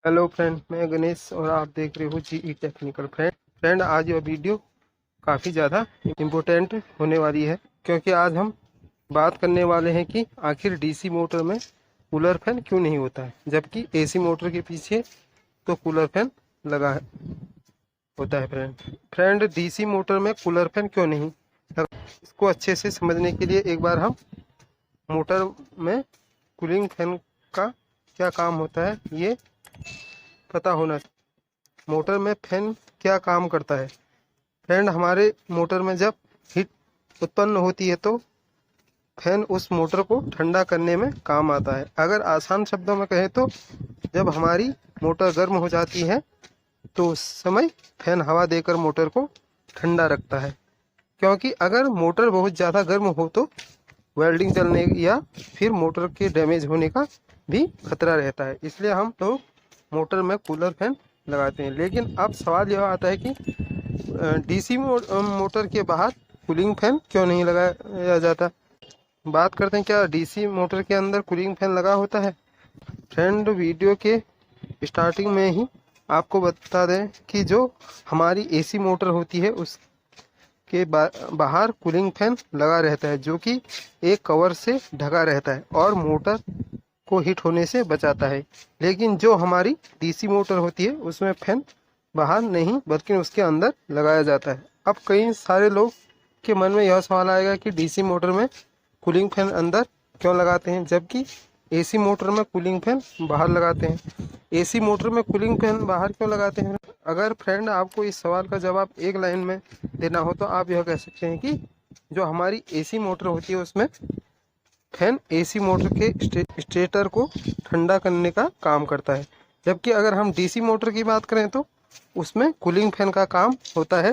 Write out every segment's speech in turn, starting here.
Hello friend, मैं गणेश और आप देख रहे हो जीई टेक्निकल। फ्रेंड आज यह वीडियो काफ़ी ज़्यादा इम्पोर्टेंट होने वाली है, क्योंकि आज हम बात करने वाले हैं कि आखिर डीसी मोटर में कूलर फैन क्यों नहीं होता है, जबकि एसी मोटर के पीछे तो कूलर फैन लगा होता है। फ्रेंड डीसी मोटर में कूलर फैन क्यों नहीं लगा, इसको अच्छे से समझने के लिए एक बार हम मोटर में कूलिंग फैन का क्या काम होता है ये पता होना। मोटर में फैन क्या काम करता है। फ्रेंड, हमारे मोटर में जब हीट उत्पन्न होती है तो फैन उस मोटर को ठंडा करने में काम आता है। अगर आसान शब्दों में कहें तो जब हमारी मोटर गर्म हो जाती है तो उस समय फैन हवा देकर मोटर को ठंडा रखता है, क्योंकि अगर मोटर बहुत ज़्यादा गर्म हो तो वेल्डिंग जलने या फिर मोटर के डैमेज होने का भी खतरा रहता है। इसलिए हम लोग मोटर में कूलर फैन लगाते हैं। लेकिन अब सवाल यह आता है कि डीसी मोटर के बाहर कूलिंग फैन क्यों नहीं लगाया जाता। बात करते हैं, क्या डीसी मोटर के अंदर कूलिंग फैन लगा होता है। फ्रेंड, वीडियो के स्टार्टिंग में ही आपको बता दें कि जो हमारी एसी मोटर होती है उसके बाहर कूलिंग फैन लगा रहता है, जो कि एक कवर से ढका रहता है और मोटर को हीट होने से बचाता है। लेकिन जो हमारी डीसी मोटर होती है उसमें फैन बाहर नहीं बल्कि उसके अंदर लगाया जाता है। अब कई सारे लोग के मन में यह सवाल आएगा कि डीसी मोटर में कूलिंग फैन अंदर क्यों लगाते हैं, जबकि एसी मोटर में कूलिंग फैन बाहर लगाते हैं। एसी मोटर में कूलिंग फैन बाहर क्यों लगाते हैं। अगर फ्रेंड आपको इस सवाल का जवाब एक लाइन में देना हो तो आप यह कह सकते हैं कि जो हमारी एसी मोटर होती है उसमें फैन एसी मोटर के स्टेटर को ठंडा करने का काम करता है, जबकि अगर हम डीसी मोटर की बात करें तो उसमें कूलिंग फैन का काम होता है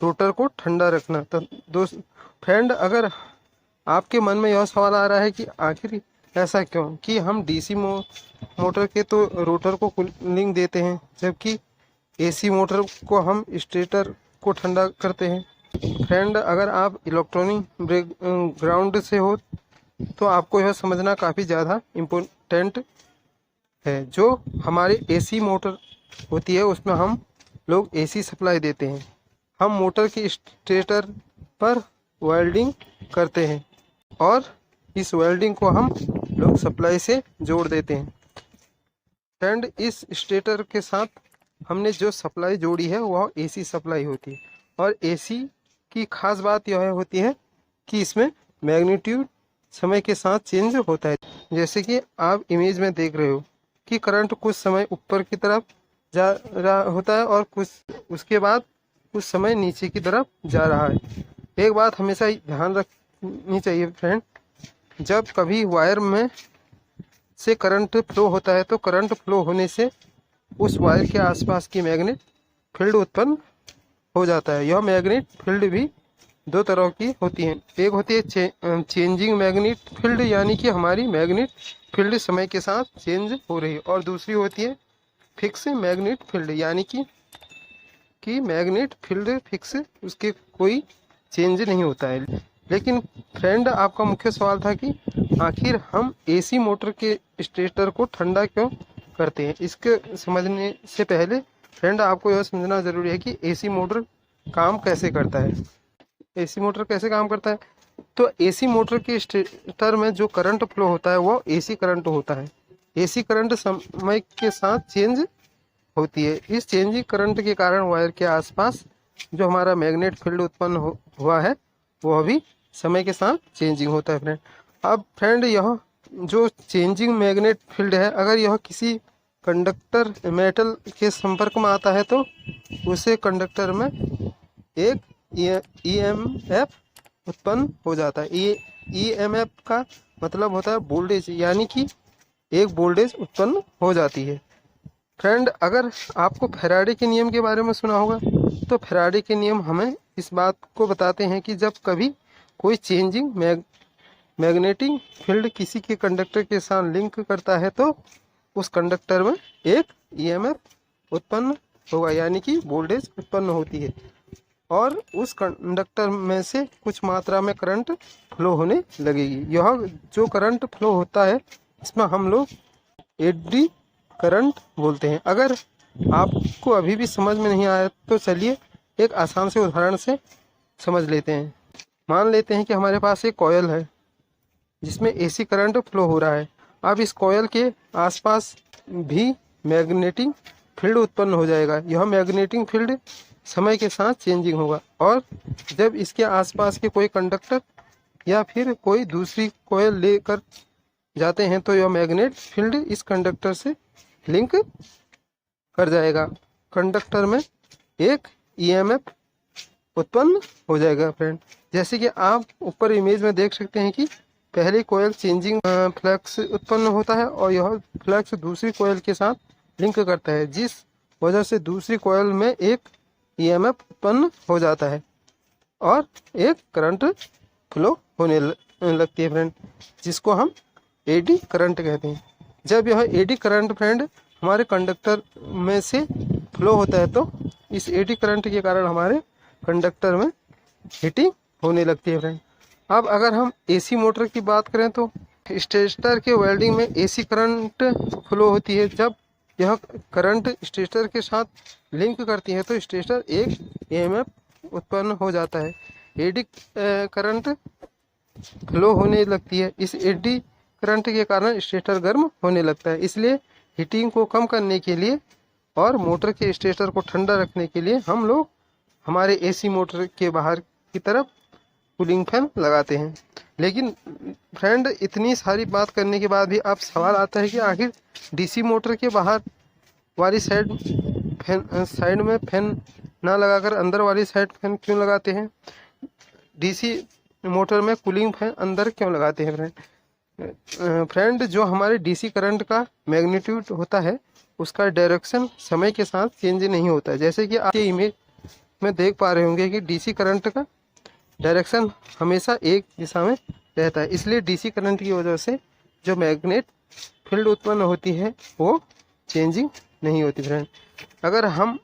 रोटर को ठंडा रखना। तो दोस्त फ्रेंड, अगर आपके मन में यह सवाल आ रहा है कि आखिर ऐसा क्यों कि हम डीसी मोटर के तो रोटर को कूलिंग देते हैं, जबकि एसी मोटर को हम स्टेटर को ठंडा करते हैं। फ्रेंड, अगर आप इलेक्ट्रॉनिक बैकग्राउंड से हो तो आपको यह समझना काफ़ी ज़्यादा इम्पोर्टेंट है। जो हमारे एसी मोटर होती है उसमें हम लोग एसी सप्लाई देते हैं। हम मोटर के स्टेटर पर वेल्डिंग करते हैं और इस वेल्डिंग को हम लोग सप्लाई से जोड़ देते हैं। फ्रेंड, इस स्टेटर के साथ हमने जो सप्लाई जोड़ी है वह एसी सप्लाई होती है, और एसी की खास बात यह होती है कि इसमें मैग्नीट्यूड समय के साथ चेंज होता है। जैसे कि आप इमेज में देख रहे हो कि करंट कुछ समय ऊपर की तरफ जा रहा होता है और कुछ उसके बाद कुछ समय नीचे की तरफ जा रहा है। एक बात हमेशा ध्यान रखनी चाहिए फ्रेंड, जब कभी वायर में से करंट फ्लो होता है तो करंट फ्लो होने से उस वायर के आसपास की मैग्नेट फील्ड उत्पन्न हो जाता है। यह मैग्नेट फील्ड भी दो तरह की होती हैं। एक होती है चेंजिंग मैग्नेट फील्ड, यानी कि हमारी मैग्नेट फील्ड समय के साथ चेंज हो रही है, और दूसरी होती है फिक्स मैग्नेट फील्ड, यानी कि मैग्नेट फील्ड फिक्स, उसके कोई चेंज नहीं होता है। लेकिन फ्रेंड, आपका मुख्य सवाल था कि आखिर हम एसी मोटर के स्टेटर को ठंडा क्यों करते हैं। इसके समझने से पहले फ्रेंड आपको यह समझना ज़रूरी है कि एसी मोटर काम कैसे करता है। एसी मोटर कैसे काम करता है, तो एसी मोटर के स्टेटर में जो करंट फ्लो होता है वो एसी करंट होता है। एसी करंट समय के साथ चेंज होती है। इस चेंजिंग करंट के कारण वायर के आसपास जो हमारा मैग्नेट फील्ड उत्पन्न हुआ है वह भी समय के साथ चेंजिंग होता है फ्रेंड। अब फ्रेंड, यह जो चेंजिंग मैग्नेट फील्ड है, अगर यह किसी कंडक्टर मेटल के संपर्क में आता है तो उसे कंडक्टर में एक ईएमएफ उत्पन्न हो जाता है। ये ईएमएफ का मतलब होता है वोल्टेज, यानी कि एक वोल्टेज उत्पन्न हो जाती है। फ्रेंड, अगर आपको फैराडे के नियम के बारे में सुना होगा तो फैराडे के नियम हमें इस बात को बताते हैं कि जब कभी कोई चेंजिंग मैग्नेटिक फील्ड किसी के कंडक्टर के साथ लिंक करता है तो उस कंडक्टर में एक ईएमएफ उत्पन्न होगा, यानी कि वोल्टेज उत्पन्न होती है, और उस कंडक्टर में से कुछ मात्रा में करंट फ्लो होने लगेगी। यह जो करंट फ्लो होता है इसमें हम लोग एडी करंट बोलते हैं। अगर आपको अभी भी समझ में नहीं आया तो चलिए एक आसान से उदाहरण से समझ लेते हैं। मान लेते हैं कि हमारे पास एक कॉयल है जिसमें एसी करंट फ्लो हो रहा है। अब इस कॉयल के आसपास भी मैग्नेटिक फील्ड उत्पन्न हो जाएगा। यह मैग्नेटिक फील्ड समय के साथ चेंजिंग होगा और जब इसके आसपास के कोई कंडक्टर या फिर कोई दूसरी कॉयल लेकर जाते हैं तो यह मैग्नेट फील्ड इस कंडक्टर से लिंक कर जाएगा। कंडक्टर में एक ईएमएफ उत्पन्न हो जाएगा फ्रेंड। जैसे कि आप ऊपर इमेज में देख सकते हैं कि पहली कॉयल चेंजिंग फ्लक्स उत्पन्न होता है और यह फ्लक्स दूसरी कॉयल के साथ लिंक करता है, जिस वजह से दूसरी कॉयल में एक ईएमएफ उत्पन्न हो जाता है और एक करंट फ्लो होने लगती है फ्रेंड, जिसको हम एडी करंट कहते हैं। जब यह एडी करंट फ्रेंड हमारे कंडक्टर में से फ्लो होता है तो इस एडी करंट के कारण हमारे कंडक्टर में हीटिंग होने लगती है फ्रेंड। अब अगर हम एसी मोटर की बात करें तो स्टेटर के वेल्डिंग में एसी करंट फ्लो होती है। जब यह करंट स्टेटर के साथ लिंक करती है तो स्टेटर एक ईएमएफ उत्पन्न हो जाता है। एडी करंट फ्लो होने लगती है। इस एडी करंट के कारण स्टेटर गर्म होने लगता है। इसलिए हीटिंग को कम करने के लिए और मोटर के स्टेटर को ठंडा रखने के लिए हम लोग हमारे एसी मोटर के बाहर की तरफ कूलिंग फैन लगाते हैं। लेकिन फ्रेंड इतनी सारी बात करने के बाद भी अब सवाल आता है कि आखिर डीसी मोटर के बाहर वाली साइड में फैन ना लगाकर अंदर वाली साइड फैन क्यों लगाते हैं? डीसी मोटर में कूलिंग फैन अंदर क्यों लगाते हैं फ्रेंड? फ्रेंड जो हमारे डीसी करंट का मैग्नीट्यूड होता है उसका डायरेक्शन समय के साथ चेंज नहीं होता। जैसे कि आप ये इमेज में देख पा रहे होंगे कि डीसी करंट का डायरेक्शन हमेशा एक दिशा में रहता है। इसलिए डीसी करंट की वजह से जो मैग्नेट फील्ड उत्पन्न होती है वो चेंजिंग नहीं होती फ्रेंड। अगर हम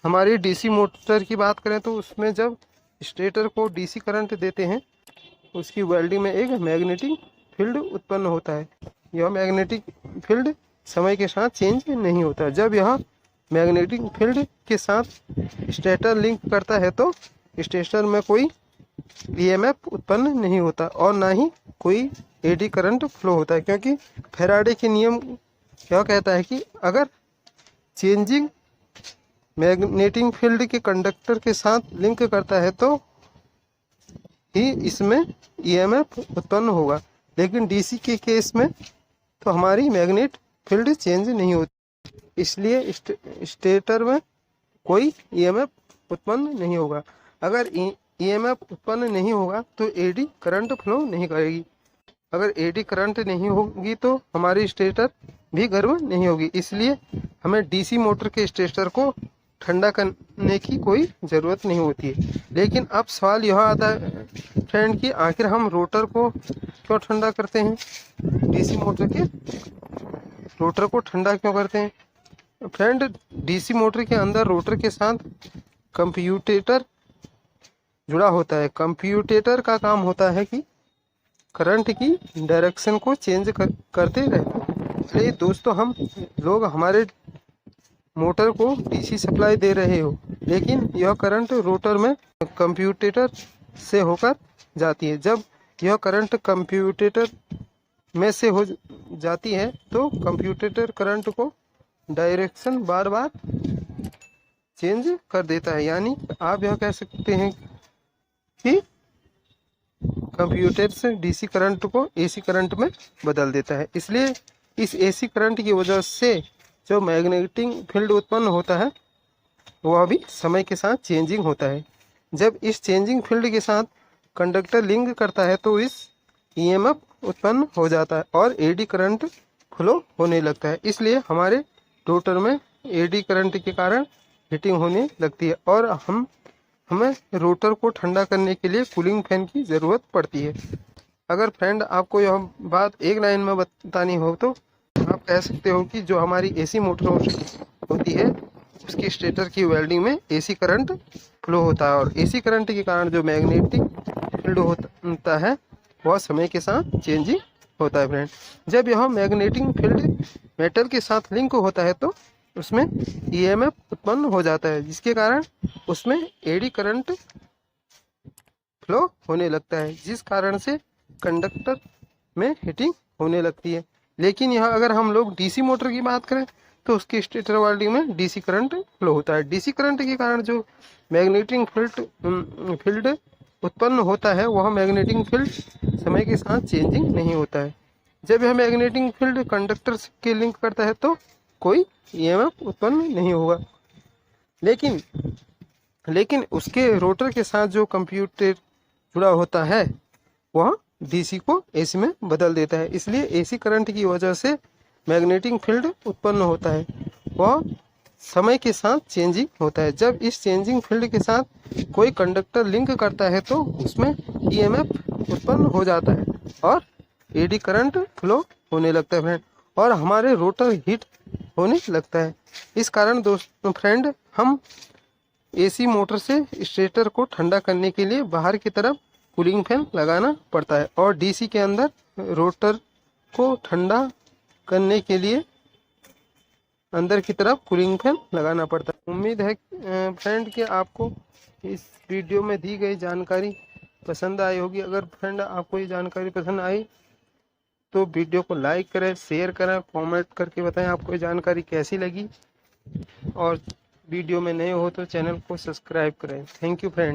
हमारी डीसी मोटर की बात करें तो उसमें जब स्टेटर को डीसी करंट देते हैं उसकी वेल्डिंग में एक मैग्नेटिक फील्ड उत्पन्न होता है। यह मैग्नेटिक फील्ड समय के साथ चेंज नहीं होता। जब यह मैग्नेटिक फील्ड के साथ स्टेटर लिंक करता है तो स्टेटर में कोई ईएमएफ उत्पन्न नहीं होता और ना ही कोई एडी करंट फ्लो होता है, क्योंकि फैराडे के नियम क्या कहता है कि अगर चेंजिंग मैग्नेटिक फील्ड के कंडक्टर के साथ लिंक करता है तो ही इसमें ईएमएफ उत्पन्न होगा। लेकिन डीसी के केस में तो हमारी मैग्नेट फील्ड चेंज नहीं होती, इसलिए स्टेटर में कोई ईएमएफ उत्पन्न नहीं होगा। अगर ईएमएफ उत्पन्न नहीं होगा तो एडी करंट फ्लो नहीं करेगी। अगर एडी करंट नहीं होगी तो हमारी स्टेटर भी गर्म नहीं होगी। इसलिए हमें डीसी मोटर के स्टेटर को ठंडा करने की कोई ज़रूरत नहीं होती है। लेकिन अब सवाल यह आता है फ्रेंड कि आखिर हम रोटर को क्यों ठंडा करते हैं? डीसी मोटर के रोटर को ठंडा क्यों करते हैं? फ्रेंड डीसी मोटर के अंदर रोटर के साथ कंप्यूटेटर जुड़ा होता है। कंप्यूटेटर का काम होता है कि करंट की डायरेक्शन को चेंज करते रहते हैं। इसलिए दोस्तों हम लोग हमारे मोटर को डीसी सप्लाई दे रहे हो, लेकिन यह करंट रोटर में कंप्यूटेटर से होकर जाती है। जब यह करंट कंप्यूटेटर में से हो जाती है तो कंप्यूटेटर करंट को डायरेक्शन बार बार चेंज कर देता है। यानी आप यह कह सकते हैं कि कंप्यूटर से डीसी करंट को एसी करंट में बदल देता है। इसलिए इस एसी करंट की वजह से जो मैग्नेटिक फील्ड उत्पन्न होता है वह भी समय के साथ चेंजिंग होता है। जब इस चेंजिंग फील्ड के साथ कंडक्टर लिंक करता है तो इस ईएमएफ उत्पन्न हो जाता है और एडी करंट फ्लो होने लगता है। इसलिए हमारे रोटर में एडी करंट के कारण हीटिंग होने लगती है और हमें रोटर को ठंडा करने के लिए कूलिंग फैन की ज़रूरत पड़ती है। अगर फ्रेंड आपको यह बात एक लाइन में बतानी हो तो आप कह सकते हो कि जो हमारी एसी मोटर होती है उसकी स्टेटर की वेल्डिंग में एसी करंट फ्लो होता है और एसी करंट के कारण जो मैग्नेटिक फील्ड होता है वह समय के साथ चेंजिंग होता है फ्रेंड। जब यह मैग्नेटिक फील्ड मेटल के साथ लिंक होता है तो उसमें ईएमएफ उत्पन्न हो जाता है, जिसके कारण उसमें एडी करंट फ्लो होने लगता है, जिस कारण से कंडक्टर में हीटिंग होने लगती है। लेकिन यहाँ अगर हम लोग डीसी मोटर की बात करें तो उसकी स्टेटर वाइंडिंग में डीसी करंट फ्लो होता है। डीसी करंट के कारण जो मैग्नेटिक फील्ड उत्पन्न होता है वह मैग्नेटिक फील्ड समय के साथ चेंजिंग नहीं होता है। जब यह मैग्नेटिक फील्ड कंडक्टर के लिंक करता है तो कोई ईएमएफ उत्पन्न नहीं होगा। लेकिन उसके रोटर के साथ जो कंप्यूटर जुड़ा होता है वह डीसी को एसी में बदल देता है, इसलिए एसी करंट की वजह से मैग्नेटिक फील्ड उत्पन्न होता है, वह समय के साथ चेंजिंग होता है। जब इस चेंजिंग फील्ड के साथ कोई कंडक्टर लिंक करता है तो उसमें ईएमएफ उत्पन्न हो जाता है और एडी करंट फ्लो होने लगता है फ्रेंड, और हमारे रोटर हीट होने लगता है। इस कारण दोस्तों फ्रेंड, हम एसी मोटर से स्टेटर को ठंडा करने के लिए बाहर की तरफ कूलिंग फैन लगाना पड़ता है और डीसी के अंदर रोटर को ठंडा करने के लिए अंदर की तरफ कूलिंग फैन लगाना पड़ता है। उम्मीद है फ्रेंड कि आपको इस वीडियो में दी गई जानकारी पसंद आई होगी। अगर फ्रेंड आपको ये जानकारी पसंद आई तो वीडियो को लाइक करें, शेयर करें, कमेंट करके बताएं आपको ये जानकारी कैसी लगी, और वीडियो में नए हो तो चैनल को सब्सक्राइब करें। Thank you friend.